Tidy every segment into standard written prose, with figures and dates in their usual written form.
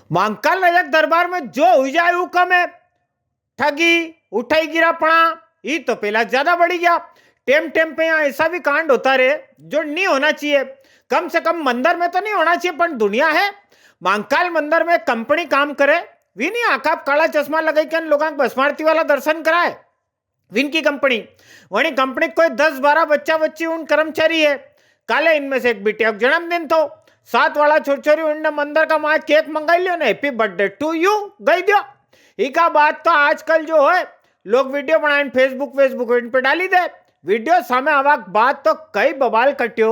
महाकाल रजक दरबार में जो हुई जाए वो कम है। ठगी उठाई गिरापणा ये तो पहला ज्यादा बढ़ी गया। टेम टेम पे यहाँ ऐसा भी कांड होता रहे जो नहीं होना चाहिए। कम से कम मंदिर में तो नहीं होना चाहिए, पर दुनिया है महाकाल मंदिर में कंपनी काम करे वी नहीं आका काला चश्मा लगाई के लोगों को भस्मारती वाला दर्शन कराए विन की कंपनी। वही कंपनी कोई 10-12 बच्चा बच्ची उन कर्मचारी है। काले इनमें से एक बिटिया जन्मदिन तो 7 वाला छोरी उनने मंदिर का माँ केक मंगाई लियो ना, हैप्पी बर्थडे टू यू गई दियो। इका बात तो आजकल जो है लोग वीडियो बनाए फेसबुक इन पे डाली दे। वीडियो सामने आवा बात तो कई बवाल कट्यो।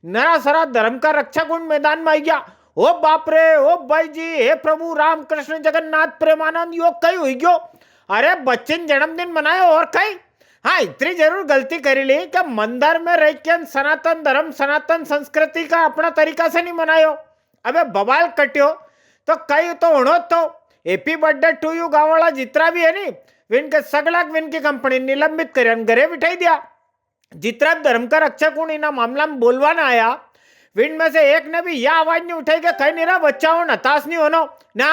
नरा सरा धर्म का रक्षा गुण मैदान में आई गया। ओ बाप रे ओ भाई जी, हे प्रभु राम कृष्ण जगन्नाथ प्रेमानंद यो कई हुई गयो। अरे बच्चे ने जन्मदिन मनायो और कई। हाँ इतनी जरूर गलती करी ली कि मंदिर में रह के सनातन धर्म सनातन संस्कृति का अपना तरीका से नहीं मनायो। अबे बवाल कट्यो तो कई तो होनो तो हैप्पी बर्थडे टू यू गावाला जितना भी है नी विन के सगला विन की कंपनी निलंबित कर घरे बिठाई दिया। जितना भी धर्म का रक्षक हूं इना मामला में बोलवा ना आया विन में से एक ने भी यह आवाज नहीं उठाई कि कहीं नहीं रहा बच्चा हो नताश नहीं होनो ना।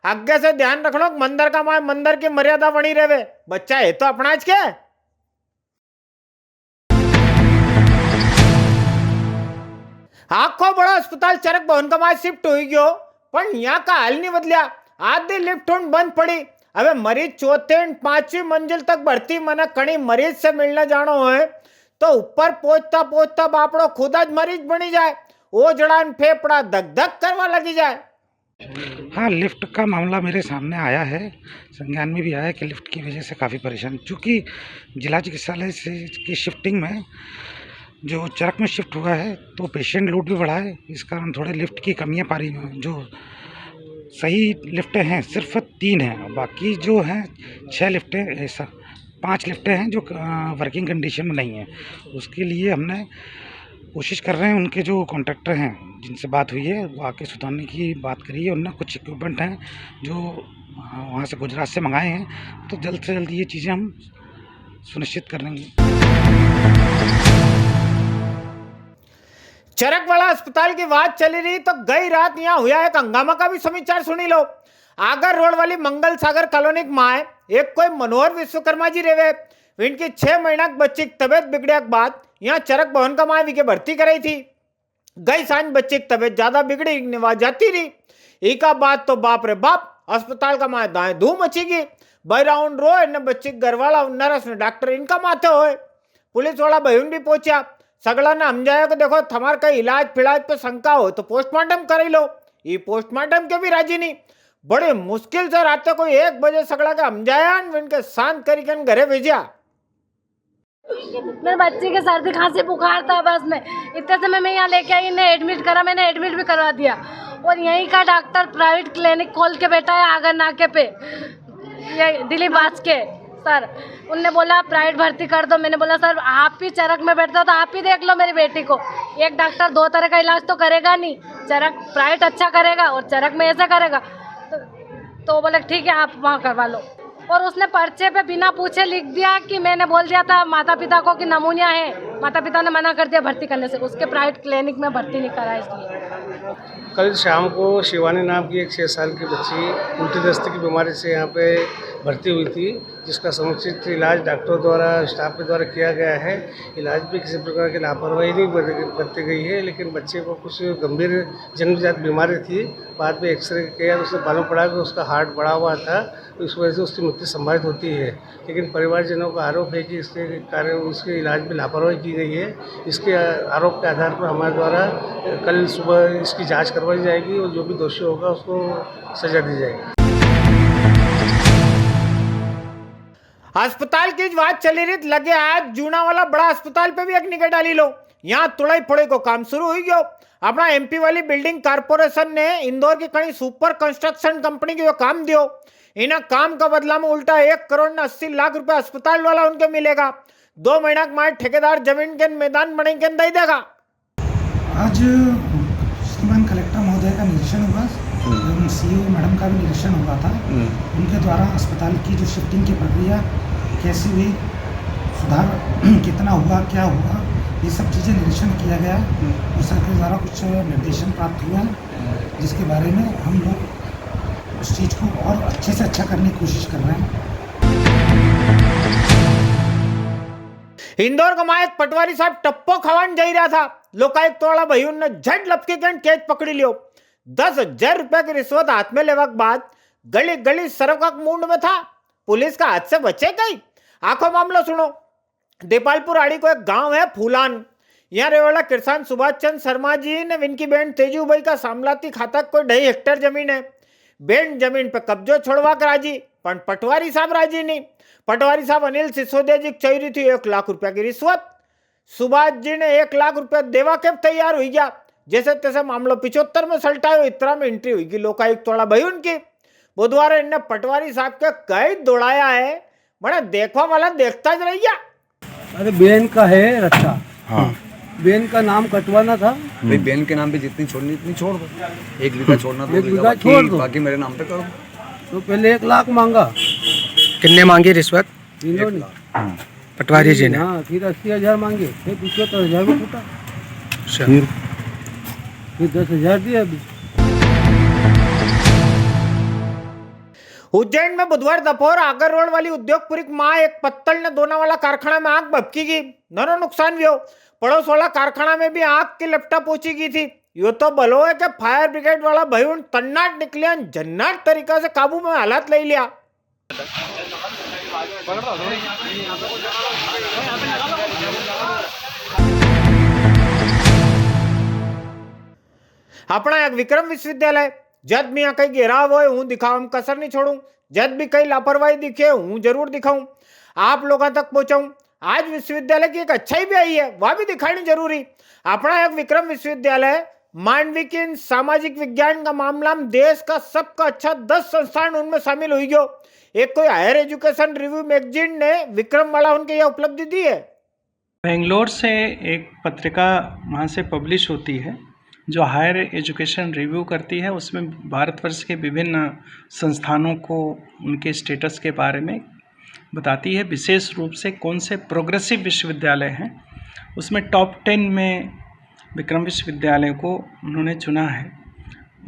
आगे से ध्यान रखना मंदिर का माए मंदिर की मर्यादा बनी रहे। बच्चा है तो अपना आज के आखो बड़ा अस्पताल चरक भवन का माए शिफ्ट हो गयो, पर यहाँ का हाल नहीं बदलिया। आधी लिफ्ट बंद पड़ी। अबे मरीज 4-5वीं मंजिल तक भर्ती मना कणी मरीज से मिलने जानो है तो ऊपर पहुंचता पहुंचता बापड़ो खुद आज मरीज बनी जाए। ओ जड़ान फेफड़ा धक धक करवा लगी जाए। हाँ, लिफ्ट का मामला मेरे सामने आया है, संज्ञान में भी आया है कि लिफ्ट की वजह से काफ़ी परेशान, चूँकि जिला चिकित्सालय से की शिफ्टिंग में जो चरक में शिफ्ट हुआ है तो पेशेंट लोड भी बढ़ा है। इस कारण थोड़े लिफ्ट की कमियां पा रही हैं। जो सही लिफ्टें हैं सिर्फ 3 हैं, बाकी जो हैं 6 लिफ्टें ऐसा 5 लिफ्टें हैं जो वर्किंग कंडीशन में नहीं है। उसके लिए हमने कोशिश कर रहे हैं, उनके जो कॉन्ट्रैक्टर हैं जिनसे बात हुई है वो आके सुधारने की बात करी है। उन्होंने कुछ इक्विपमेंट हैं जो वहाँ से गुजरात से मंगाए हैं, तो जल्द से जल्द ये चीज़ें हम सुनिश्चित कर लेंगे। चरक वाला अस्पताल की बात चली रही तो गई रात यहाँ हुआ एक हंगामा का भी समाचार सुनी लो। आगर रोड वाली मंगल सागर कॉलोनी माए एक कोई मनोहर विश्वकर्मा जी रेवे इनकी 6 महीना बच्ची की तबियत बिगड़े के बाद यहाँ चरक भवन का माए विके भर्ती कराई थी। गई सांझ बच्ची की तबियत ज्यादा बिगड़ी निवाज जाती रही। इका बात तो बाप रे बाप अस्पताल का माए दाएं धूम मचेगी। बाई राउंड रो इन्हें बच्ची घर वाला नर्स ने डॉक्टर इनका माथे होए। पुलिस वाला बहन भी पहुंचा। सगला ने समझाया कि देखो तुम्हारे कहीं इलाज फिलाज पे शंका हो तो पोस्टमार्टम कर लो। ये पोस्टमार्टम के भी राजी नहीं। बड़े मुश्किल से रात को 1 बजे सगला के समझाया इनके शांत करके घरे भेजा। मेरे बच्चे के सर्दी खांसी बुखार था, बस में इतने समय मैं यहाँ लेके आई, इन्हें एडमिट करा, मैंने एडमिट भी करवा दिया। और यहीं का डॉक्टर प्राइवेट क्लिनिक खोल के बैठा है आगर नाके पे, ये दिलीप बाज के सर। उनने बोला प्राइवेट भर्ती कर दो। मैंने बोला सर आप ही चरक में बैठते हो तो आप ही देख लो मेरी बेटी को। एक डॉक्टर 2 तरह का इलाज तो करेगा नहीं, चरक प्राइवेट अच्छा करेगा और चरक में ऐसा करेगा। तो बोले ठीक है आप वहाँ करवा लो। और उसने पर्चे पे बिना पूछे लिख दिया कि मैंने बोल दिया था माता पिता को कि नमूनिया है, माता पिता ने मना कर दिया भर्ती करने से, उसके प्राइवेट क्लिनिक में भर्ती नहीं करा इसलिए। कल शाम को शिवानी नाम की एक 6 साल की बच्ची उल्टी दस्ते की बीमारी से यहाँ पे भर्ती हुई थी, जिसका समुचित इलाज डॉक्टरों द्वारा स्टाफ के द्वारा किया गया है। इलाज में किसी प्रकार की लापरवाही नहीं बरती गई है, लेकिन बच्चे को कुछ गंभीर जन्मजात बीमारी थी। बाद में एक्सरे किया तो उसे मालूम पड़ा कि उसका हार्ट बढ़ा हुआ था, तो इस वजह से उसकी मृत्यु संभावित होती है। लेकिन परिवारजनों का आरोप है कि इसके कारण उसके इलाज में लापरवाही की गई है। इसके आरोप के आधार पर हमारे द्वारा कल सुबह इसकी जाँच करवाई जाएगी और जो भी दोषी होगा उसको सजा दी जाएगी। अस्पताल की बात चली रही लगे आज जूना वाला बड़ा अस्पताल पे भी एक निगाह डाली लो। यहाँ तुड़ाई फोड़े को काम शुरू हुई गयो। अपना एमपी वाली बिल्डिंग कारपोरेशन ने इंदौर की कहीं सुपर कंस्ट्रक्शन कंपनी के काम दियो। इन्हें काम का बदला में उल्टा 1 करोड़ 80 लाख रुपए अस्पताल वाला उनके मिलेगा। 2 महीना के मार ठेकेदार जमीन के मैदान बने के दे देगा। आज श्रीमान कलेक्टर महोदय का निरीक्षण हुआ, सीईओ मैडम का भी निरीक्षण हुआ था। उनके द्वारा अस्पताल की जो शिफ्टिंग की प्रक्रिया कैसी हुई, सुधार कितना हुआ, क्या हुआ, ये सब चीज़ें निरीक्षण किया गया और सर के द्वारा कुछ निर्देशन प्राप्त हुआ, जिसके बारे में हम लोग उस चीज़ को और अच्छे से अच्छा करने की कोशिश कर रहे हैं। इंदौर का एक पटवारी साहब टप्पो खवान जा रहा था। लोकायुक्त वाला भाइयों ने झट लपकी के केस पकड़ी लियो। 10,000 रुपए की रिश्वत हाथ में लेवा के बाद गली गली सरका मूड में था। पुलिस का हाथ से बचे गई। आखो मामलो सुनो। देपालपुर आड़ी को एक गांव है फूलान। यहाँ रहने वाला किसान सुभाष चंद्र शर्मा जी ने इनकी बहन तेजू भाई का सामलाती खाता कोई 2.5 हेक्टेयर जमीन है। बहन जमीन पे कब्जो छोड़वा कर राजी, पर पटवारी साहब राजी नहीं। पटवारी साहब अनिल सिसोदिया जी चाहिए थी 1 लाख रुपया की रिश्वत। सुभाष जी ने 1 लाख रुपया देवा के तैयार हुई गया। जैसे तैसे मामलो 75 में सलटायो। इतना में एंट्री हुई लोकायुक्त वाला भाई उनकी। बुधवार इनने पटवारी साहब के कई दौड़ाया है। मैंने देखवा वाला देखता ज रह गया। अरे बेन का है रक्षा। हाँ बेन का नाम कटवाना था। भाई बहन के नाम पे जितनी छोड़नी इतनी छोड़ दो। 1 बीघा छोड़ना तो 1 बीघा छोड़ दो। बाकी मेरे नाम पे कर दो। तो पहले 1 लाख मांगा कितने मांगी रिश्वत तीनों ने। पटवारी जी ने? हाँ, फिर 80,000 मांगे, फिर 75,000 में छूटा, फिर 10,000 दिए अभी। उज्जैन में बुधवार दोपहर आगर रोड वाली उद्योगपुरी मां एक पत्तल ने दोना वाला कारखाना में आग भभकी गई। नरो नुकसान भी हो। पड़ोस वाला कारखाना में भी आग की लपटा पहुंची गई थी। यो तो भलो है कि फायर ब्रिगेड वाला भाई उन तन्नाट निकले, जन्नाट तरीका से काबू में हालात ले लिया। अपना एक विक्रम विश्वविद्यालय जद भी यहाँ कहीं घेराव हो हूं दिखाऊं, कसर नहीं छोड़ू। जद भी कहीं लापरवाही दिखे हूं जरूर दिखाऊं, आप लोगों तक पहुंचाऊं। आज विश्वविद्यालय की एक अच्छाई भी आई है, वह भी दिखानी जरूरी। अपना एक विक्रम विश्वविद्यालय मानवीय की सामाजिक विज्ञान का मामला में देश का सबका अच्छा 10 संस्थान उनमें शामिल हुई गयो। एक कोई हायर एजुकेशन रिव्यू मैगजीन ने विक्रम वाला उनके यह उपलब्धि दी है। बेंगलोर से एक पत्रिका वहाँ से पब्लिश होती है जो हायर एजुकेशन रिव्यू करती है। उसमें भारतवर्ष के विभिन्न संस्थानों को उनके स्टेटस के बारे में बताती है। विशेष रूप से कौन से प्रोग्रेसिव विश्वविद्यालय हैं, उसमें टॉप 10 में विक्रम विश्वविद्यालय को उन्होंने चुना है।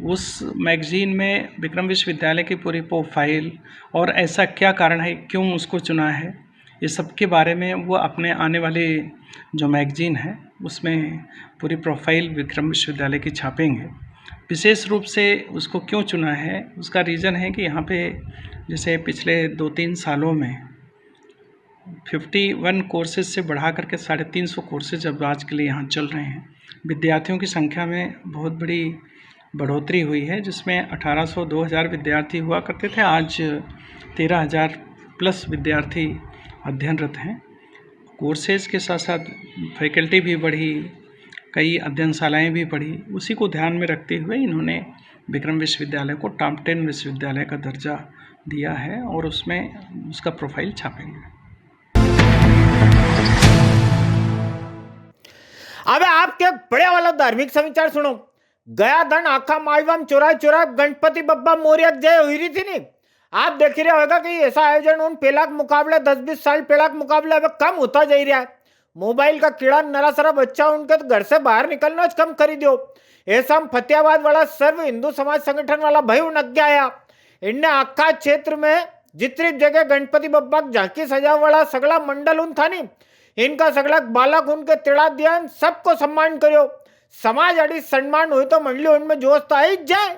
उस मैगज़ीन में विक्रम विश्वविद्यालय की पूरी प्रोफाइल और ऐसा क्या कारण है, क्यों उसको चुना है, ये सब के बारे में वो अपने आने वाले जो मैगज़ीन है उसमें पूरी प्रोफाइल विक्रम विश्वविद्यालय की छापेंगे। विशेष रूप से उसको क्यों चुना है, उसका रीज़न है कि यहाँ पे जैसे पिछले 2-3 सालों में 51 कोर्सेज से बढ़ा करके 350 कोर्सेज अब आज के लिए यहाँ चल रहे हैं। विद्यार्थियों की संख्या में बहुत बड़ी बढ़ोतरी हुई है, जिसमें 1800-2000 विद्यार्थी हुआ करते थे, आज 13,000 प्लस विद्यार्थी अध्ययनरत हैं। कोर्सेज के साथ साथ फैकल्टी भी बढ़ी, कई अध्ययनशालाएँ भी बढ़ी। उसी को ध्यान में रखते हुए इन्होंने विक्रम विश्वविद्यालय को टॉप 10 विश्वविद्यालय का दर्जा दिया है और उसमें उसका प्रोफाइल छापेंगे। अब आपके बड़े वाला धार्मिक समाचार सुनो। गया धन आखा मालवा में चोरा गणपति बब्बा मोरिया जय हुई रही थी नहीं। आप देख रहे होगा कि ऐसा आयोजन उन पेला के मुकाबले 10-20 साल पेला के मुकाबले अब कम होता जा रहा है। मोबाइल का कीड़ा नरा सारा बच्चा उनके तो घर से बाहर निकलना कम कर दियो। ऐसा फतेहाबाद वाला सर्व हिंदू समाज संगठन वाला भाई उनक गया आया। इनने आखा क्षेत्र में जितनी जगह गणपति बब्बा झांकी सजाव वाला सगला मंडल उन था नहीं, इनका सगला बालक उनके तिड़ा दिया, सबको सम्मान करो। समाज अड़ी सम्मान हुई तो मंडली उनमें जोश तो आई जाए।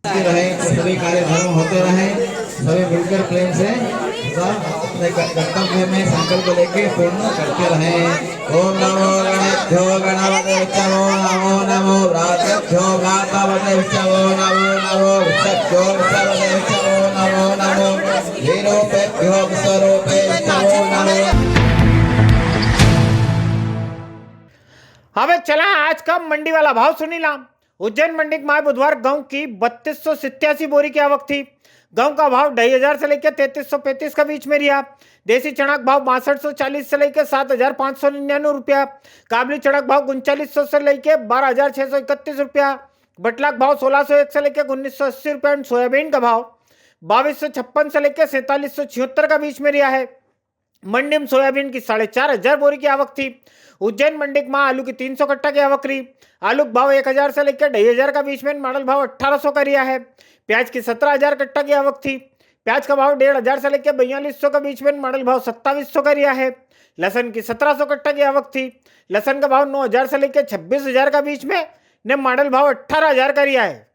रहे सभी कार्यक्रम होते रहे, सभी मिलकर प्रेम से अपने कर्तव्य में संकल्प लेके पूर्ण करते रहे। ओम नमो गणेभ्यो गणपतेभ्यो नमो नमो भ्रातृभ्यो भ्रातृभ्यो नमो नमो वृषभ्यो वृषभेभ्यो नमो नमो वीरोपेभ्यो विश्वरूपेभ्यो नमो। हमें चला आज का मंडी वाला भाव सुनी ला। उज्जैन मंडी के माह बुधवार गेहूं की 3287 बोरी की आवक थी। गेहूं का भाव 2,500 से लेकर 3,335 के बीच में रहा। देसी चना का भाव 6240 से लेकर 7,599 रुपया। काबली चना का भाव 3900 से लेकर 12,631 रुपया। बटला का भाव 1601 से लेकर 1980 रुपया। सोयाबीन का भाव 2256 से लेकर 4776 के बीच में रहा है। मंडी में सोयाबीन की 4,500 बोरी की आवक थी। उज्जैन मंडी में आलू की 300 कट्टा की आवक रही। आलू का भाव 1,000 से लेकर 2,500 का बीच में, मॉडल भाव 1,800 का रिया है। प्याज की 17,000 कट्टा की आवक थी। प्याज का भाव 1,500 से लेकर 4200 के बीच में, मॉडल भाव 2700 का रिहा है। लहसन की 1700 कट्टा की आवक थी। लहसन का भाव 9,000 से लेकर 26,000 का बीच में, ने मॉडल भाव 18,000 का रिहा है।